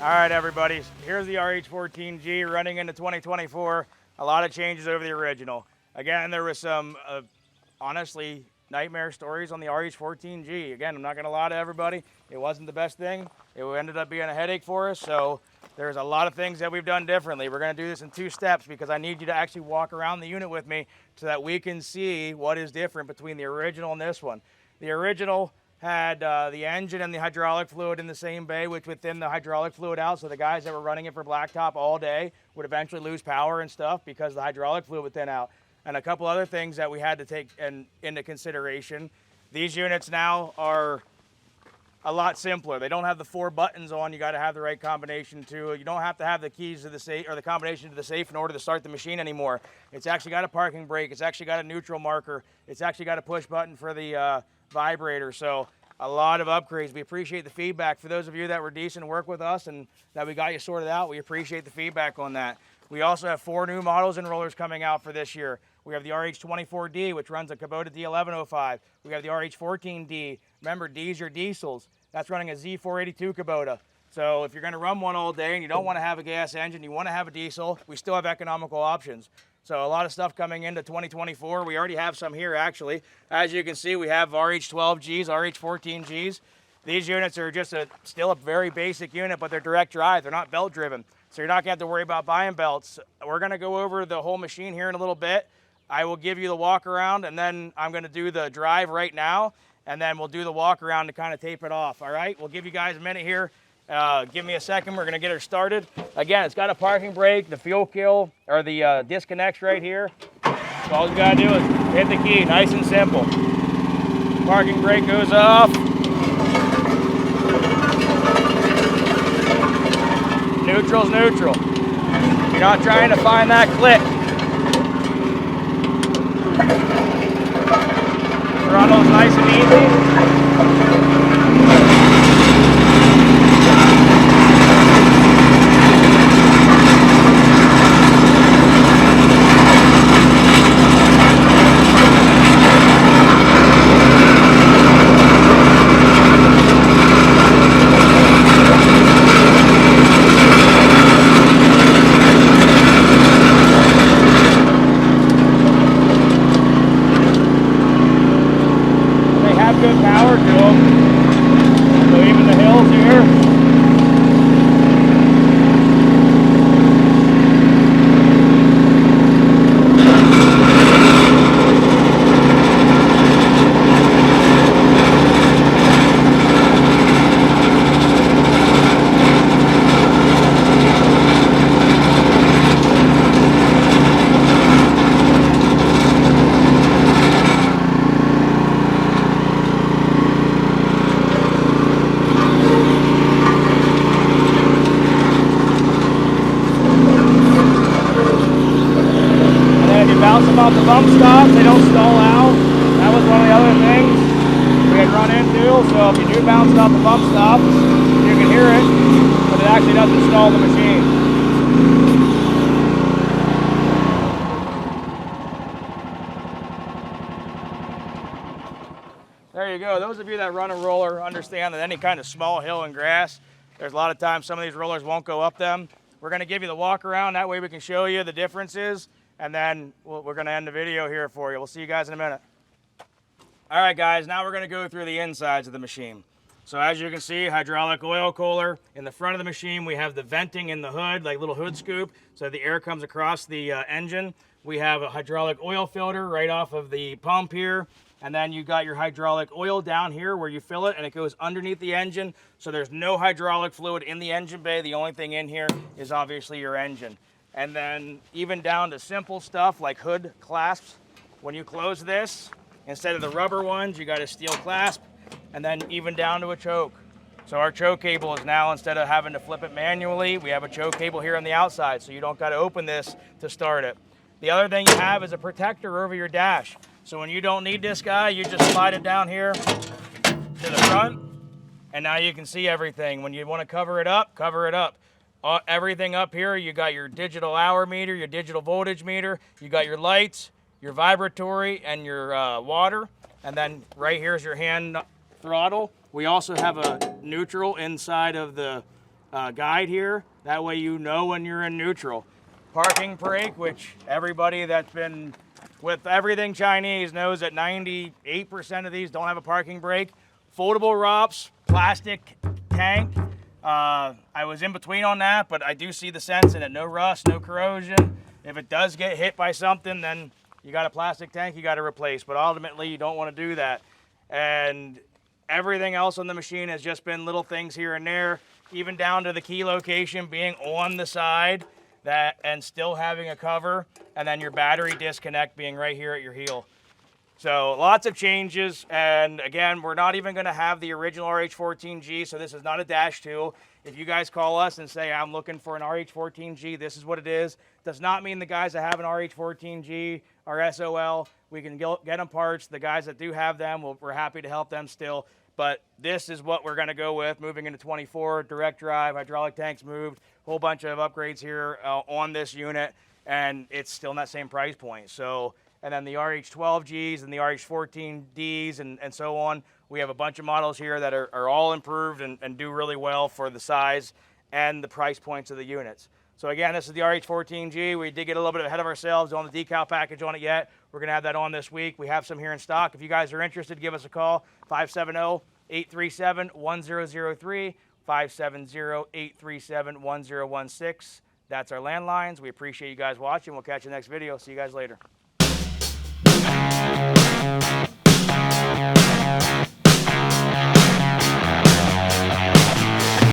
All right, everybody, here's the RH14G running into 2024. A lot of changes over the original. Again, there was some, honestly, nightmare stories on the RH14G. Again, I'm not gonna lie to everybody, it wasn't the best thing. It ended up being a headache for us, so there's a lot of things that we've done differently. We're gonna do this in 2 steps because I need you to actually walk around the unit with me so that we can see what is different between the original and this one. The original had the engine and the hydraulic fluid in the same bay, which would thin the hydraulic fluid out, so the guys that were running it for blacktop all day would eventually lose power and stuff because the hydraulic fluid would thin out. And a couple other things that we had to take into consideration. These units now are a lot simpler. They don't have the 4 buttons on. You got to have the right combination too. You don't have to have the keys to the safe or the combination to the safe in order to start the machine anymore. It's actually got a parking brake. It's actually got a neutral marker. It's actually got a push button for the vibrator. So a lot of upgrades. We appreciate the feedback. For those of you that were decent to work with us and that we got you sorted out, we appreciate the feedback on that. We also have 4 new models and rollers coming out for this year. We have the RH14D, which runs a Kubota D1105. We have the RH14D. Remember, D's your diesels. That's running a Z482 Kubota. So if you're going to run one all day and you don't want to have a gas engine, you want to have a diesel, we still have economical options. So a lot of stuff coming into 2024. We already have some here, actually. As you can see, we have RH12Gs, RH14Gs. These units are just still a very basic unit, but they're direct drive. They're not belt driven. So you're not going to have to worry about buying belts. We're going to go over the whole machine here in a little bit. I will give you the walk around, and then I'm going to do the drive right now, and then we'll do the walk around to kind of tape it off. All right, we'll give you guys a minute here. Give me a second. We're going to get her started. Again, it's got a parking brake, the fuel kill, or the disconnects right here. So all you got to do is hit the key, nice and simple. Parking brake goes off. Neutral's neutral. You're not trying to find that click. Throttle's nice and easy. Good power to them. So even the hills here. Bounce them off the bump stops, they don't stall out. That was one of the other things we had run into. So if you do bounce it off the bump stops, you can hear it, but it actually doesn't stall the machine. There you go. Those of you that run a roller understand that any kind of small hill and grass, there's a lot of times some of these rollers won't go up them. We're going to give you the walk around, that way we can show you the differences. And then we're going to end the video here for you. We'll see you guys in a minute. All right, guys, now we're going to go through the insides of the machine. So as you can see, hydraulic oil cooler. In the front of the machine, we have the venting in the hood, like little hood scoop, so the air comes across the engine. We have a hydraulic oil filter right off of the pump here. And then you got your hydraulic oil down here where you fill it, and it goes underneath the engine. So there's no hydraulic fluid in the engine bay. The only thing in here is obviously your engine. And then even down to simple stuff like hood clasps. When you close this, instead of the rubber ones, you got a steel clasp, and then even down to a choke. So our choke cable is now, instead of having to flip it manually, we have a choke cable here on the outside, so you don't got to open this to start it. The other thing you have is a protector over your dash. So when you don't need this guy, you just slide it down here to the front, and now you can see everything. When you want to cover it up, cover it up. Everything up here, you got your digital hour meter, your digital voltage meter, you got your lights, your vibratory, and your water. And then right here is your hand throttle. We also have a neutral inside of the guide here. That way you know when you're in neutral. Parking brake, which everybody that's been with everything Chinese knows that 98% of these don't have a parking brake. Foldable ROPS, plastic tank. I was in between on that, but I do see the sense in it. No rust, no corrosion. If it does get hit by something, then you got a plastic tank you got to replace. But ultimately, you don't want to do that. And everything else on the machine has just been little things here and there, even down to the key location being on the side and still having a cover, and then your battery disconnect being right here at your heel. So lots of changes, and again, we're not even going to have the original RH14G, so this is not a dash 2. If you guys call us and say, I'm looking for an RH14G, this is what it is. Does not mean the guys that have an RH14G are SOL. We can get them parts. The guys that do have them, we're happy to help them still. But this is what we're going to go with moving into 24, direct drive, hydraulic tanks moved, whole bunch of upgrades here on this unit, and it's still in that same price point. So, and then the RH12Gs and the RH14Ds and so on, we have a bunch of models here that are all improved and do really well for the size and the price points of the units. So again, this is the RH14G. We did get a little bit ahead of ourselves on the decal package on it yet. We're going to have that on this week. We have some here in stock. If you guys are interested, give us a call, 570-837-1003, 570-837-1016. That's our landlines. We appreciate you guys watching. We'll catch you next video. See you guys later.